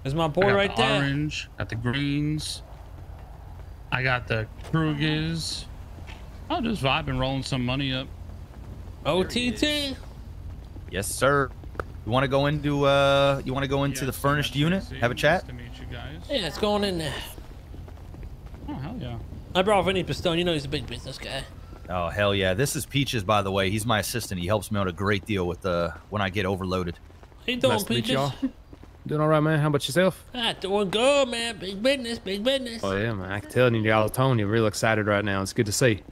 There's my boy right the there. Orange, got the greens. I got the Krugers. I'm just vibing, rolling some money up. OTT. Yes, sir. You want to go into the furnished unit? Have a chat? Nice to meet you guys. Yeah, it's going in there. Oh, hell yeah. I brought Vinny Pistone. You know he's a big business guy. Oh, hell yeah. This is Peaches, by the way. He's my assistant. He helps me out a great deal with when I get overloaded. How you doing, Nice to meet Peaches? y'all. Doing all right, man. How about yourself? Doing good, man. Big business, big business. Oh, yeah, man. I can tell you all tone. You're real excited right now. It's good to see.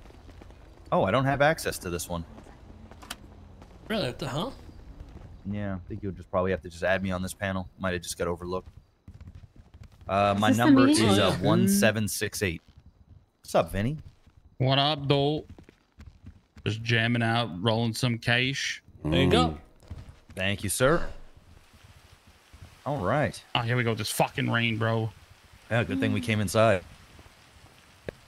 Oh, I don't have access to this one. Really? Huh? Yeah, I think you'll just probably have to just add me on this panel. Might have just got overlooked. My this the number is meeting? 1768. What's up, Vinny? What up, Dole? Just jamming out, rolling some cash. There you go. Thank you, sir. All right. Oh, here we go. This fucking rain, bro. Yeah, good thing we came inside.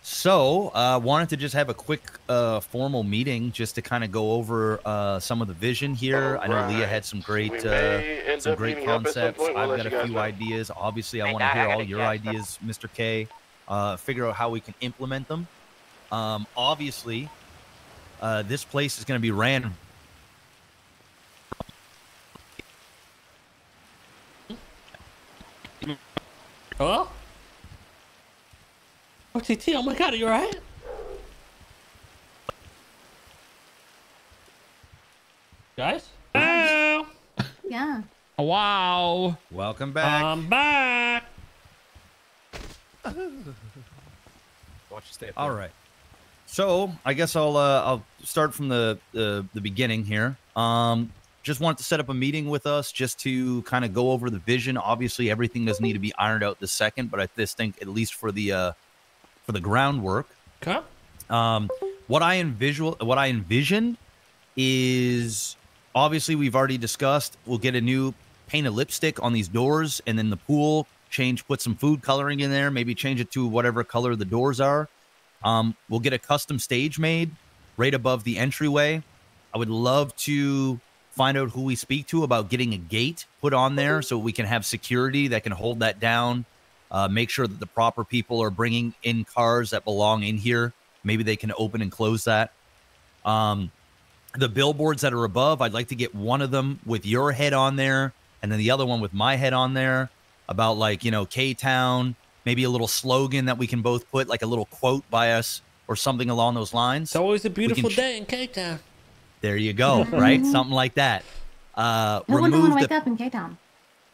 So, wanted to just have a quick formal meeting just to kind of go over some of the vision here. I know Leah had some great concepts. I've got a few ideas. Obviously, I want to hear all your ideas, Mr. K. Figure out how we can implement them. Obviously, this place is going to be ran. Hello? OTT, oh my god, are you alright? Guys? Hello? Yeah. Oh, wow. Welcome back. I'm back. Watch your step. All right. So I guess I'll start from the beginning here. Just wanted to set up a meeting with us just to kind of go over the vision. Obviously, everything doesn't need to be ironed out this second, but I just think at least for the groundwork. Okay. What I envisioned is obviously we've already discussed. We'll get a new paint of lipstick on these doors, and then the pool put some food coloring in there. Maybe change it to whatever color the doors are. We'll get a custom stage made right above the entryway. I would love to find out who we speak to about getting a gate put on there so we can have security that can hold that down. Make sure that the proper people are bringing in cars that belong in here. Maybe they can open and close that. The billboards that are above, I'd like to get one of them with your head on there and then the other one with my head on there about like, K-Town, maybe a little slogan that we can both put, like a little quote by us or something along those lines. It's always a beautiful day in K-Town. There you go, right? Something like that. No one would want to wake up in K-Town.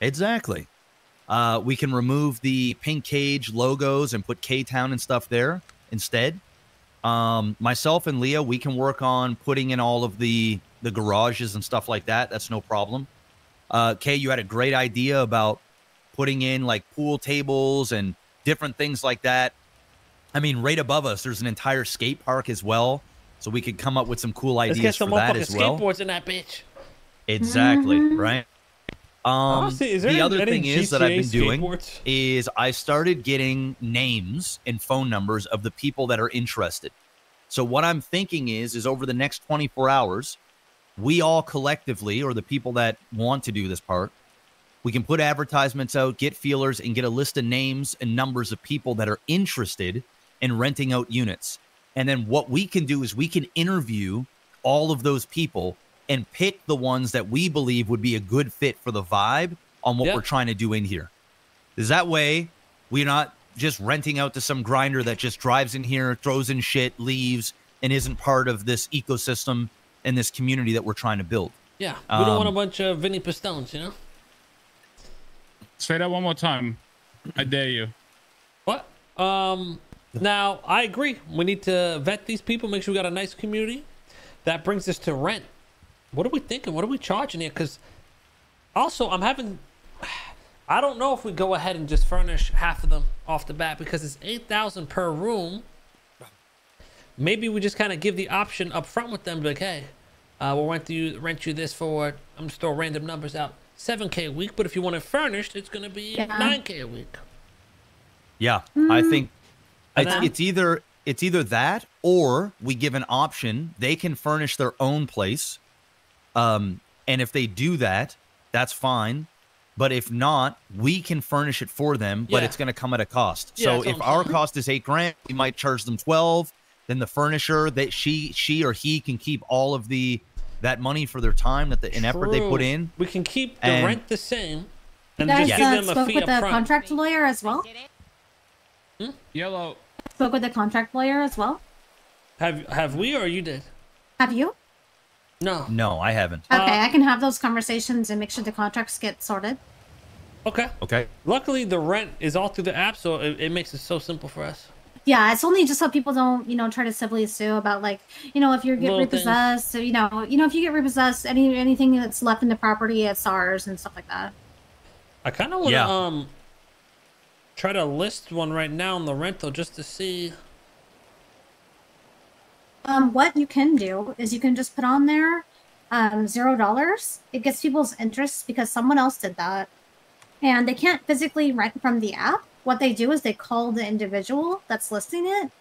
Exactly. We can remove the pink cage logos and put K-Town and stuff there instead. Myself and Leah, we can work on putting in all of the garages and stuff like that. That's no problem. Kay, you had a great idea about putting in like pool tables and different things like that. I mean, right above us, there's an entire skate park as well. So we could come up with some cool Let's ideas get some for that as well. skateboards in that bitch. Exactly, right? Honestly, is there the other any thing is that GTA I've been doing skateboards? is I started getting names and phone numbers of the people that are interested. So what I'm thinking is over the next 24 hours, we all collectively, or the people that want to do this part, we can put advertisements out, get feelers, and get a list of names and numbers of people that are interested in renting out units. And then what we can do is we can interview all of those people and pick the ones that we believe would be a good fit for the vibe on what we're trying to do in here. Is that way we're not just renting out to some grinder that just drives in here, throws in shit, leaves, and isn't part of this ecosystem and this community that we're trying to build. Yeah, we don't want a bunch of Vinny Pistones, you know? Say that one more time. I dare you. What? Now, I agree. We need to vet these people, make sure we got a nice community. That brings us to rent. What are we thinking? What are we charging here? Because also, I don't know if we go ahead and just furnish half of them off the bat because it's $8,000 per room. Maybe we just kind of give the option up front with them, like, hey, we'll rent you this for, I'm just throwing random numbers out, $7K a week. But if you want it furnished, it's going to be $9K a week. Yeah, I think it's either that or we give an option. They can furnish their own place. And if they do that, that's fine. But if not, we can furnish it for them, but Yeah. it's going to come at a cost. Yeah, So that's if what I'm our saying. cost is $8,000, we might charge them 12. Then the furnisher that she or he can keep all of that money for their time and effort they put True. in. We can keep the And- rent the same You and guys just give them a spoke fee with up the front. contract lawyer as well? Yellow. Spoke with the contract lawyer as well? Have we or you did? Have you? No. No, I haven't. Okay, I can have those conversations and make sure the contracts get sorted. Okay. Okay. Luckily, the rent is all through the app, so it makes it so simple for us. Yeah, it's only just so people don't, try to civilly sue about like, if you get Little things. repossessed, so, if you get repossessed, anything that's left in the property, it's ours and stuff like that. I kind of want to Yeah. try to list one right now on the rental just to see. What you can do is you can just put on there, $0. It gets people's interest because someone else did that, and they can't physically rent from the app. What they do is they call the individual that's listing it,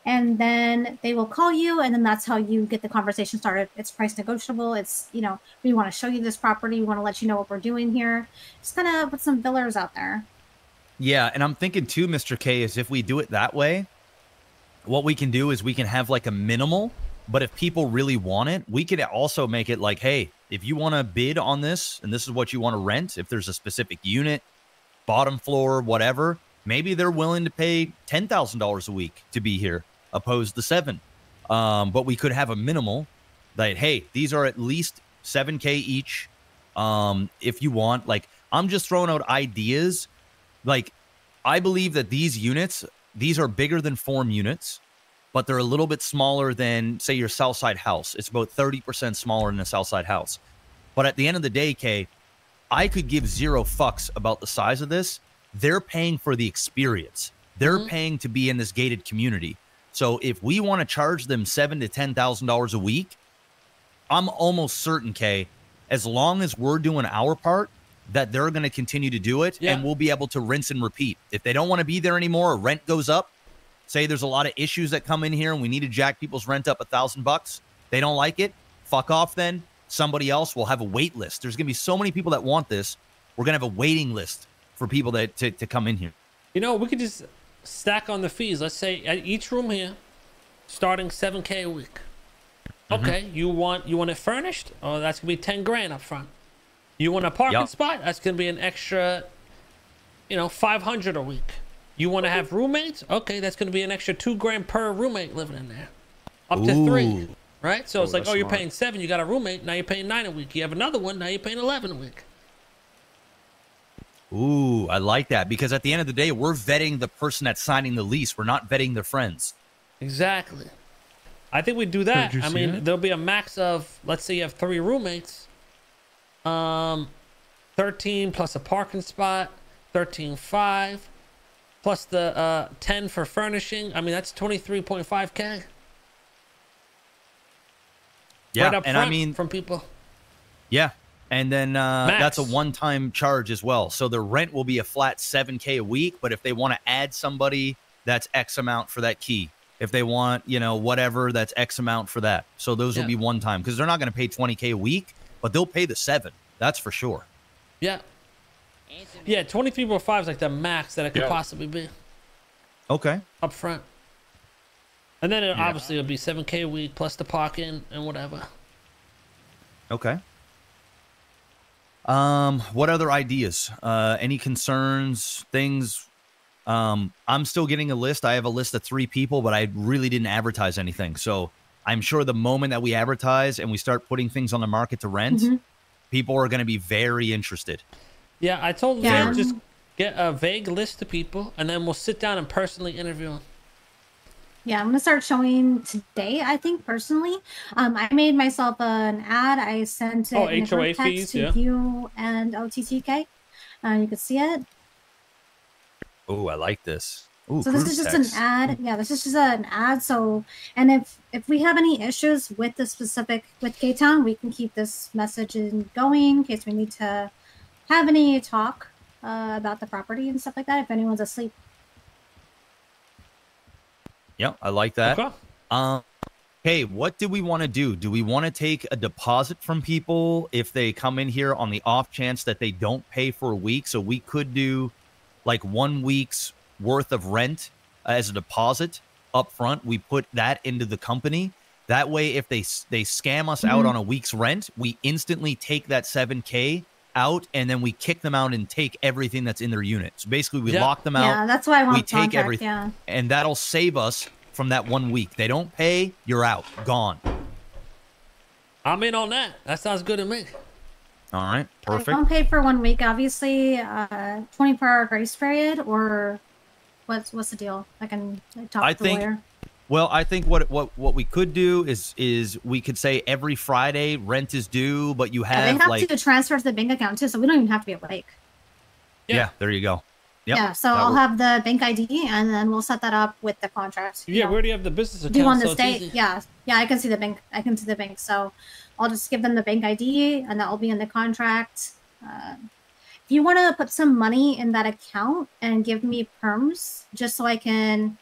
and then they will call you, and then that's how you get the conversation started. It's price negotiable. It's, we want to show you this property. We want to let you know what we're doing here. Just kind of put some fillers out there. Yeah, and I'm thinking too, Mr. K, is if we do it that way, what we can do is we can have like a minimal, but if people really want it, we could also make it like, hey, if you want to bid on this and this is what you want to rent, if there's a specific unit, bottom floor, whatever, maybe they're willing to pay $10,000 a week to be here opposed to $7,000. But we could have a minimal that, hey, these are at least $7,000 each. If you want, like, I'm just throwing out ideas. Like, I believe that these are bigger than form units, but they're a little bit smaller than, say, your Southside house. It's about 30% smaller than a Southside house. But at the end of the day, Kay, I could give zero fucks about the size of this. They're paying for the experience. They're paying to be in this gated community. So if we want to charge them $7,000 to $10,000 a week, I'm almost certain, Kay, as long as we're doing our part, that they're going to continue to do it, and we'll be able to rinse and repeat. If they don't want to be there anymore, or rent goes up, say there's a lot of issues that come in here and we need to jack people's rent up $1,000, they don't like it, fuck off then. Somebody else will have a wait list. There's going to be so many people that want this. We're going to have a waiting list for people to come in here. We could just stack on the fees. Let's say at each room here, starting $7,000 a week. Okay, you want it furnished? Oh, that's gonna be $10,000 up front. You want a parking spot? That's gonna be an extra, $500 a week. You want to have roommates? Okay, that's gonna be an extra $2,000 per roommate living in there, up to 3, right? So it's like, that's you're smart. paying $7,000, you got a roommate, now you're paying $9,000 a week. You have another one, now you're paying $11,000 a week. Ooh, I like that, because at the end of the day, we're vetting the person that's signing the lease. We're not vetting their friends. Exactly. I think we do that. Did you I see mean, it? there'll be a max of, let's say you have 3 roommates. 13 plus a parking spot, 13.5 plus the 10 for furnishing. I mean, that's 23.5K. Yeah, Right up and front I mean, from people. yeah, and then that's a Max. one-time charge as well. So the rent will be a flat $7,000 a week, but if they want to add somebody, that's X amount for that key. If they want, whatever, that's X amount for that. So those will be one time, because they're not going to pay $20,000 a week, but they'll pay the $7,000. That's for sure. Yeah. Yeah, 23.5 is like the max that it could possibly be Okay. up front. And then obviously it'll be $7,000 a week plus the parking and whatever. Okay. What other ideas? Any concerns, things? I'm still getting a list. I have a list of 3 people, but I really didn't advertise anything. So I'm sure the moment that we advertise and we start putting things on the market to rent, people are going to be very interested. Yeah, I told Yeah. them just get a vague list of people, and then we'll sit down and personally interview them. Yeah, I'm gonna start showing today. I think personally, I made myself an ad. I sent it in a HOA group text fees, to yeah. you and OTTK. You can see it. Oh, I like this. Ooh, So this group is just text. an ad. Yeah, this is just an ad. So, and if we have any issues with the specific with K-Town, we can keep this message going in case we need to have any talk about the property and stuff like that. If anyone's asleep. Yeah, I like that. Okay. Hey, what do we want to do? Do we want to take a deposit from people if they come in here on the off chance that they don't pay for a week? So we could do like 1 week's worth of rent as a deposit up front. We put that into the company. That way, if they scam us out on a week's rent, we instantly take that $7K out, and then we kick them out and take everything that's in their unit. So basically, we lock them out. Yeah, that's why I want we take contract, everything, yeah. and that'll save us from that 1 week. They don't pay, you're out, gone. I'm in on that. That sounds good to me. All right, perfect. Don't pay for 1 week, obviously. 24-hour grace period, or what's the deal? I can talk to the lawyer. Well, I think what we could do is we could say every Friday rent is due, but you have they have to transfer to the bank account too, so we don't even have to be awake. Yeah, there you go. Yep, yeah, so I'll have the bank ID, and then we'll set that up with the contract. Yeah, we already have the business account. Do on this date? Yeah, I can see the bank. I can see the bank. So I'll just give them the bank ID, and that will be in the contract. If you want to put some money in that account and give me perms, just so I can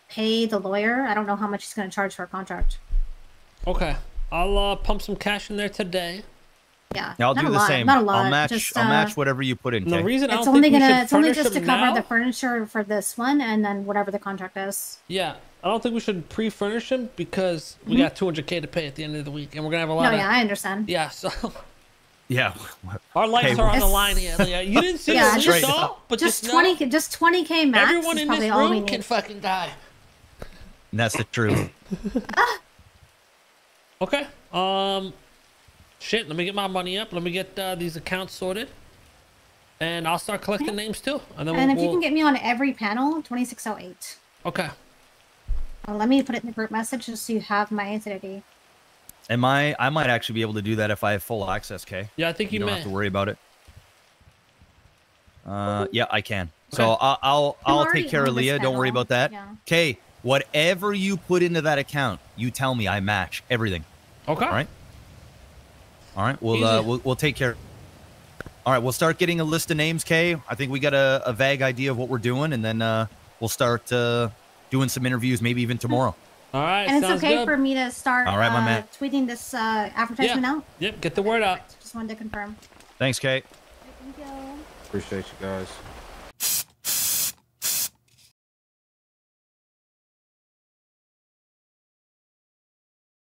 pay the lawyer. I don't know how much he's going to charge for a contract. Okay, I'll pump some cash in there today. Yeah, I'll do the same. Not a lot. I'll match whatever you put in. The reason it's only just to cover the furniture for this one, and then whatever the contract is. Yeah, I don't think we should pre-furnish them because we got 200K to pay at the end of the week, and we're gonna have a lot. No, yeah, I understand. Yeah, so. Yeah, our lights are on the line here. Yeah, you didn't see what you saw, but just 20K max. Everyone in this room can fucking die. And that's the truth. Okay. Shit. Let me get my money up. Let me get these accounts sorted, and I'll start collecting names too. And then if you can get me on every panel, 2608. Okay. Let me put it in the group message just so you have my identity. I might actually be able to do that if I have full access, Kay. Yeah, I think you don't may. have to worry about it. Yeah, I can. Okay. So I'll take care of Leah. Don't worry about that. Kay, whatever you put into that account, you tell me. I match everything. Okay. All right. We'll take care. All right. We'll start getting a list of names, Kay. I think we got a vague idea of what we're doing, and then we'll start doing some interviews, maybe even tomorrow. All right. And it's okay for me to start all right, my man. tweeting this advertisement out? Yep. Get the word out. Just wanted to confirm. Thanks, Kay. Thank you. Appreciate you guys.